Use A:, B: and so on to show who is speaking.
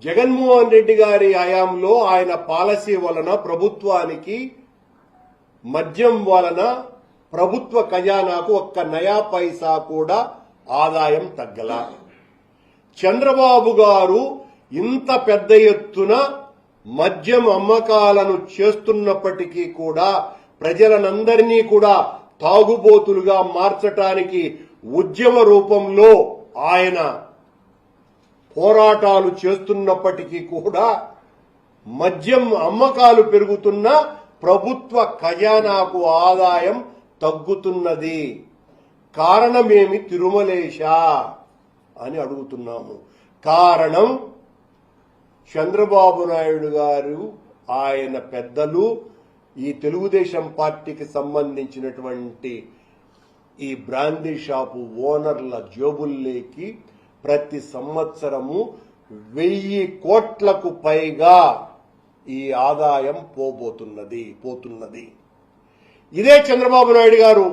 A: జగన్మోహన్ రెడ్డి గారి హయాంలో ఆయన పాలసీ వలన ప్రభుత్వానికి మద్యం వలన ప్రభుత్వ ఖజానాకు ఒక్క నయా పైసా కూడా ఆదాయం తగ్గల. చంద్రబాబు గారు ఇంత పెద్ద ఎత్తున మద్యం అమ్మకాలను చేస్తున్నప్పటికీ కూడా ప్రజలనందరినీ కూడా తాగుబోతులుగా మార్చటానికి ఉద్యమ రూపంలో ఆయన పోరాటాలు చేస్తున్నప్పటికీ కూడా మద్యం అమ్మకాలు పెరుగుతున్న ప్రభుత్వ ఖజానాకు ఆదాయం తగ్గుతున్నది. కారణమేమి తిరుమలేశ అని అడుగుతున్నాము. కారణం చంద్రబాబు నాయుడు గారు ఆయన పెద్దలు ఈ తెలుగుదేశం పార్టీకి సంబంధించినటువంటి ఈ బ్రాందీ షాపు ఓనర్ల జోబుల్లోకి ప్రతి సంవత్సరము 1000 కోట్లకు పైగా ఈ ఆదాయం పోతున్నది. ఇదే చంద్రబాబు నాయుడు గారు